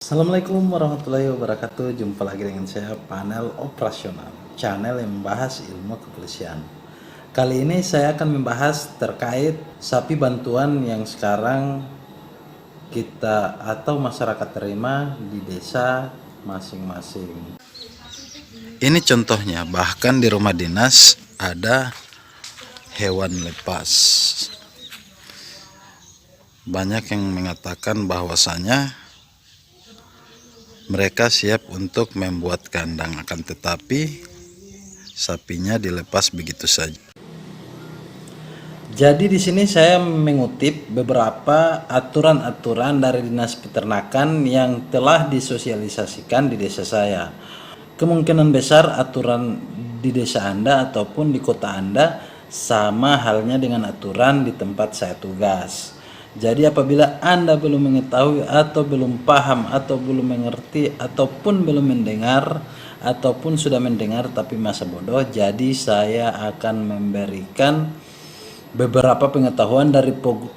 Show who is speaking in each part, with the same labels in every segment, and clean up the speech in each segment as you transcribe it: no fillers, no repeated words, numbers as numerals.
Speaker 1: Assalamualaikum warahmatullahi wabarakatuh. Jumpa lagi dengan saya Panel Operasional, channel yang membahas ilmu kepolisian. Kali ini saya akan membahas terkait sapi bantuan yang sekarang kita atau masyarakat terima di desa masing-masing. Ini contohnya, bahkan di rumah dinas ada hewan lepas. Banyak yang mengatakan bahwasanya mereka siap untuk membuat kandang, akan tetapi sapinya dilepas begitu saja. Jadi di sini saya mengutip beberapa aturan-aturan dari Dinas Peternakan yang telah disosialisasikan di desa saya. Kemungkinan besar aturan di desa Anda ataupun di kota Anda sama halnya dengan aturan di tempat saya tugas. Jadi apabila Anda belum mengetahui atau belum paham atau belum mengerti ataupun belum mendengar ataupun sudah mendengar tapi masa bodoh, jadi saya akan memberikan beberapa pengetahuan dari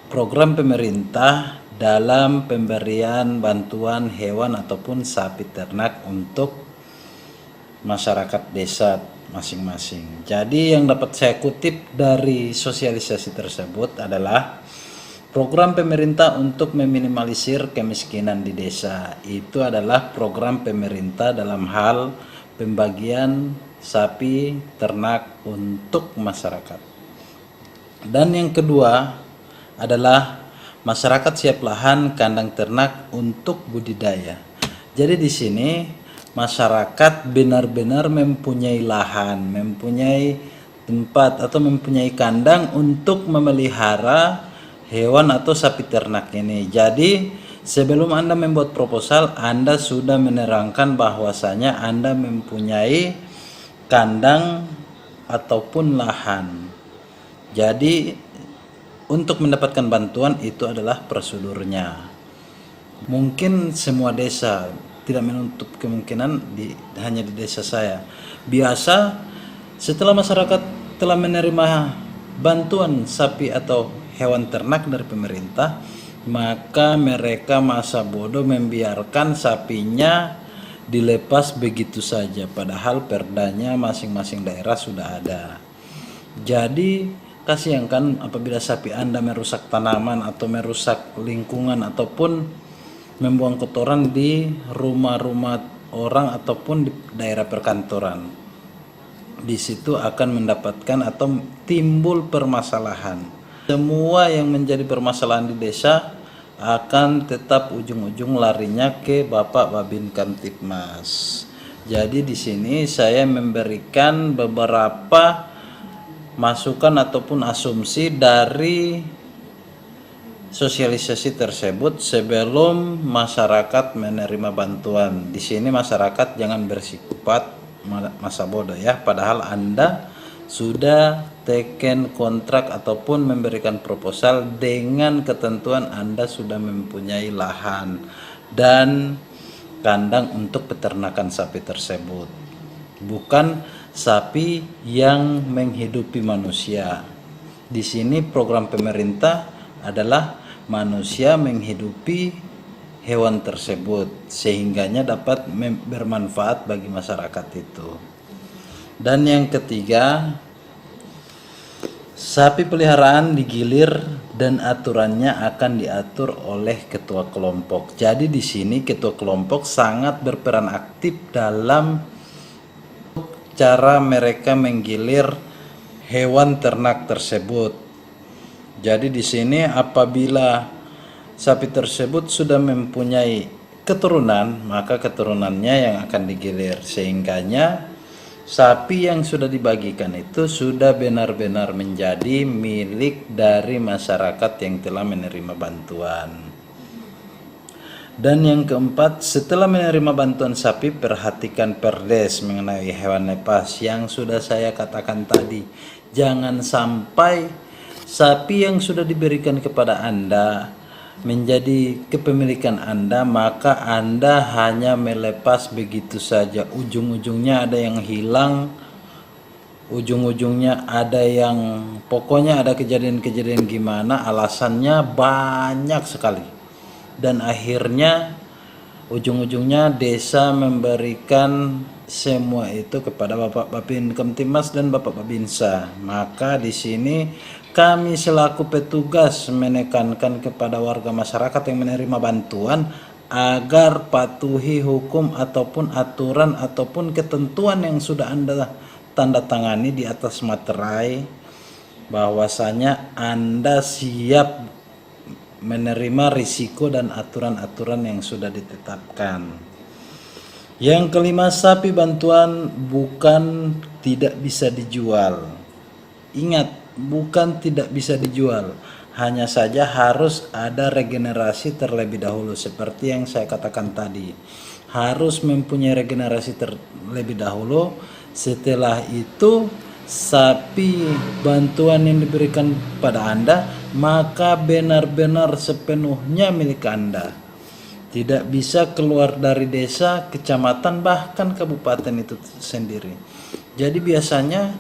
Speaker 1: program pemerintah dalam pemberian bantuan hewan ataupun sapi ternak untuk masyarakat desa masing-masing. Jadi yang dapat saya kutip dari sosialisasi tersebut adalah program pemerintah untuk meminimalisir kemiskinan di desa. Itu adalah program pemerintah dalam hal pembagian sapi ternak untuk masyarakat. Dan yang kedua adalah masyarakat siap lahan kandang ternak untuk budidaya. Jadi di sini masyarakat benar-benar mempunyai lahan, mempunyai tempat atau mempunyai kandang untuk memelihara hewan atau sapi ternak ini. Jadi sebelum Anda membuat proposal, Anda sudah menerangkan bahwasanya Anda mempunyai kandang ataupun lahan. Jadi untuk mendapatkan bantuan itu adalah prosedurnya. Mungkin semua desa, tidak menutup kemungkinan hanya di desa saya. Biasa setelah masyarakat telah menerima bantuan sapi atau hewan ternak dari pemerintah, maka mereka masa bodoh membiarkan sapinya dilepas begitu saja, padahal perdanya masing-masing daerah sudah ada. Jadi kasihan kan apabila sapi Anda merusak tanaman atau merusak lingkungan ataupun membuang kotoran di rumah-rumah orang ataupun di daerah perkantoran. Di situ akan mendapatkan atau timbul permasalahan. Semua yang menjadi permasalahan di desa akan tetap ujung-ujung larinya ke Bapak Babin Kamtipmas. Jadi di sini saya memberikan beberapa masukan ataupun asumsi dari sosialisasi tersebut sebelum masyarakat menerima bantuan. Di sini masyarakat jangan bersifat masa bodoh ya, padahal Anda sudah teken kontrak ataupun memberikan proposal dengan ketentuan Anda sudah mempunyai lahan dan kandang untuk peternakan sapi tersebut, bukan sapi yang menghidupi manusia. Di sini program pemerintah adalah manusia menghidupi hewan tersebut sehingganya dapat bermanfaat bagi masyarakat itu. Dan yang ketiga, sapi peliharaan digilir dan aturannya akan diatur oleh ketua kelompok. Jadi di sini ketua kelompok sangat berperan aktif dalam cara mereka menggilir hewan ternak tersebut. Jadi di sini apabila sapi tersebut sudah mempunyai keturunan, maka keturunannya yang akan digilir, sehingganya sapi yang sudah dibagikan itu sudah benar-benar menjadi milik dari masyarakat yang telah menerima bantuan. Dan yang keempat, setelah menerima bantuan sapi, perhatikan perdes mengenai hewan lepas yang sudah saya katakan tadi. Jangan sampai sapi yang sudah diberikan kepada Anda menjadi kepemilikan Anda, maka Anda hanya melepas begitu saja. Ujung-ujungnya ada yang hilang, ujung-ujungnya ada yang pokoknya ada kejadian-kejadian gimana, alasannya banyak sekali. Dan akhirnya ujung-ujungnya desa memberikan semua itu kepada Bapak Babin Kamtibmas dan Bapak Babinsa. Maka di sini kami selaku petugas menekankan kepada warga masyarakat yang menerima bantuan agar patuhi hukum ataupun aturan ataupun ketentuan yang sudah Anda tanda tangani di atas materai, bahwasanya Anda siap menerima risiko dan aturan-aturan yang sudah ditetapkan. Yang kelima, sapi bantuan bukan tidak bisa dijual. Ingat, bukan tidak bisa dijual, hanya saja harus ada regenerasi terlebih dahulu. Seperti yang saya katakan tadi, harus mempunyai regenerasi terlebih dahulu. Setelah itu sapi bantuan yang diberikan pada Anda maka benar-benar sepenuhnya milik Anda. Tidak bisa keluar dari desa, kecamatan, bahkan kabupaten itu sendiri. Jadi biasanya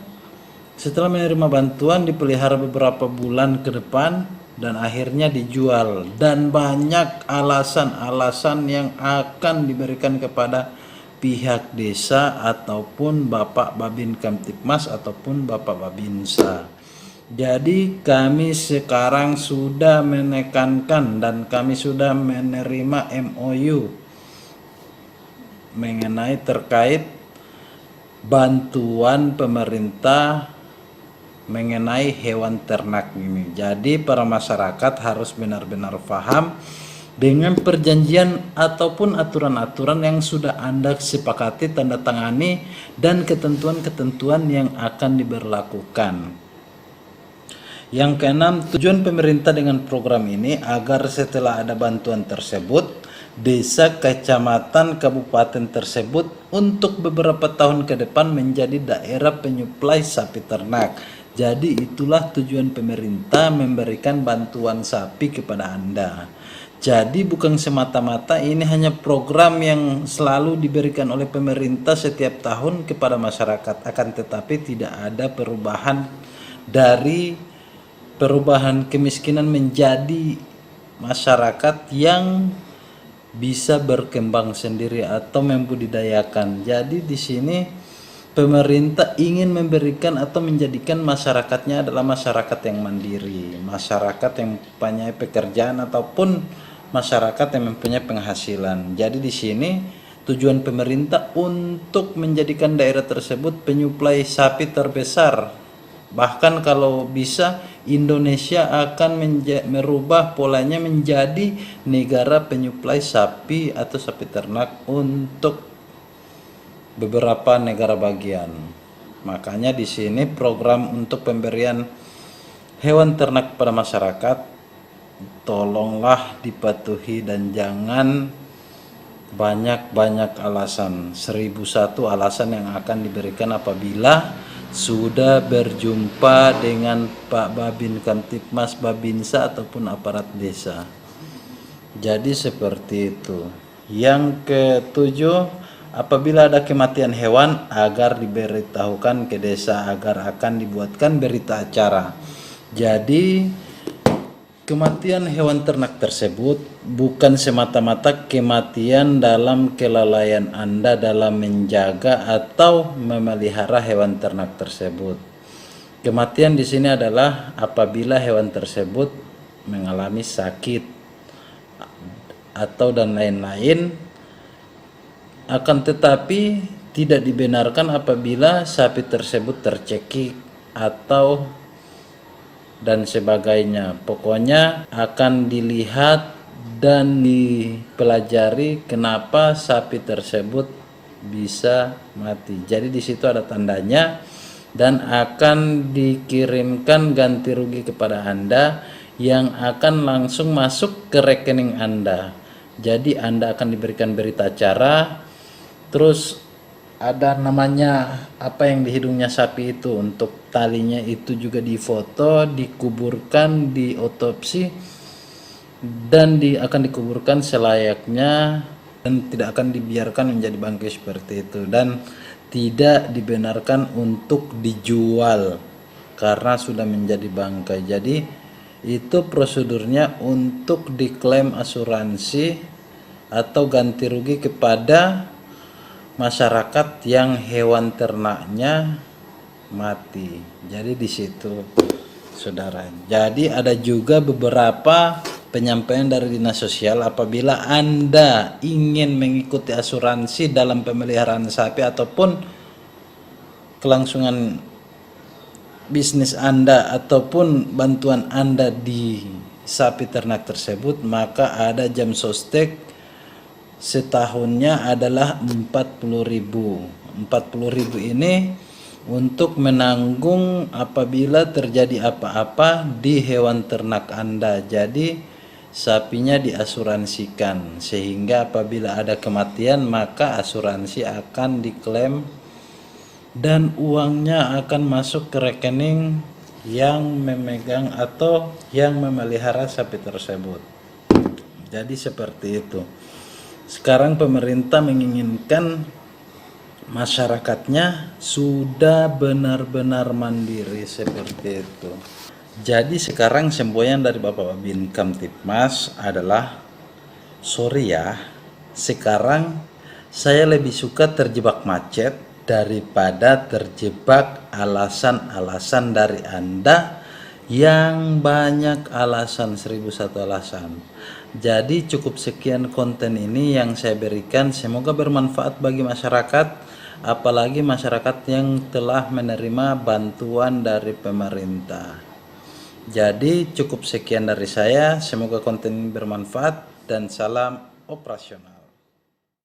Speaker 1: setelah menerima bantuan dipelihara beberapa bulan ke depan dan akhirnya dijual, dan banyak alasan-alasan yang akan diberikan kepada pihak desa ataupun Bapak Babin Kamtibmas ataupun Bapak Babinsa. Jadi kami sekarang sudah menekankan dan kami sudah menerima MOU mengenai terkait bantuan pemerintah mengenai hewan ternak ini. Jadi para masyarakat harus benar-benar paham dengan perjanjian ataupun aturan-aturan yang sudah Anda sepakati, tanda tangani, dan ketentuan-ketentuan yang akan diberlakukan. Yang keenam, tujuan pemerintah dengan program ini agar setelah ada bantuan tersebut, desa, kecamatan, kabupaten tersebut untuk beberapa tahun ke depan menjadi daerah penyuplai sapi ternak. Jadi itulah tujuan pemerintah memberikan bantuan sapi kepada Anda. Jadi bukan semata-mata ini hanya program yang selalu diberikan oleh pemerintah setiap tahun kepada masyarakat, akan tetapi tidak ada perubahan dari perubahan kemiskinan menjadi masyarakat yang bisa berkembang sendiri atau membudidayakan. Jadi di sini pemerintah ingin memberikan atau menjadikan masyarakatnya adalah masyarakat yang mandiri, masyarakat yang mempunyai pekerjaan ataupun masyarakat yang mempunyai penghasilan. Jadi di sini tujuan pemerintah untuk menjadikan daerah tersebut penyuplai sapi terbesar. Bahkan kalau bisa Indonesia akan merubah polanya menjadi negara penyuplai sapi atau sapi ternak untuk beberapa negara bagian. Makanya di sini program untuk pemberian hewan ternak kepada masyarakat tolonglah dipatuhi dan jangan banyak-banyak alasan. 1001 alasan yang akan diberikan apabila sudah berjumpa dengan Pak Babin Kamtibmas, Babinsa ataupun aparat desa. Jadi seperti itu. Yang ketujuh, apabila ada kematian hewan agar diberitahukan ke desa agar akan dibuatkan berita acara. Jadi kematian hewan ternak tersebut bukan semata-mata kematian dalam kelalaian Anda dalam menjaga atau memelihara hewan ternak tersebut. Kematian di sini adalah apabila hewan tersebut mengalami sakit atau dan lain-lain. Akan tetapi tidak dibenarkan apabila sapi tersebut tercekik atau dan sebagainya. Pokoknya akan dilihat dan dipelajari kenapa sapi tersebut bisa mati. Jadi di situ ada tandanya dan akan dikirimkan ganti rugi kepada Anda yang akan langsung masuk ke rekening Anda. Jadi Anda akan diberikan berita acara, terus ada namanya apa yang di hidungnya sapi itu, untuk talinya itu juga difoto, dikuburkan, diotopsi, dan akan dikuburkan selayaknya dan tidak akan dibiarkan menjadi bangkai seperti itu, dan tidak dibenarkan untuk dijual karena sudah menjadi bangkai. Jadi itu prosedurnya untuk diklaim asuransi atau ganti rugi kepada masyarakat yang hewan ternaknya mati. Jadi di situ, saudara. Jadi ada juga beberapa penyampaian dari dinas sosial, apabila Anda ingin mengikuti asuransi dalam pemeliharaan sapi ataupun kelangsungan bisnis Anda ataupun bantuan Anda di sapi ternak tersebut, maka ada jam sostek setahunnya adalah 40.000. 40.000 ini untuk menanggung apabila terjadi apa-apa di hewan ternak Anda. Jadi sapinya diasuransikan, sehingga apabila ada kematian maka asuransi akan diklaim dan uangnya akan masuk ke rekening yang memegang atau yang memelihara sapi tersebut. Jadi seperti itu. Sekarang pemerintah menginginkan masyarakatnya sudah benar-benar mandiri seperti itu. Jadi sekarang semboyan dari Bapak Babin Kamtipmas adalah, sorry ya, sekarang saya lebih suka terjebak macet daripada terjebak alasan-alasan dari Anda yang banyak alasan, 1001 alasan. Jadi cukup sekian konten ini yang saya berikan, semoga bermanfaat bagi masyarakat, apalagi masyarakat yang telah menerima bantuan dari pemerintah. Jadi cukup sekian dari saya, semoga konten ini bermanfaat dan salam operasional.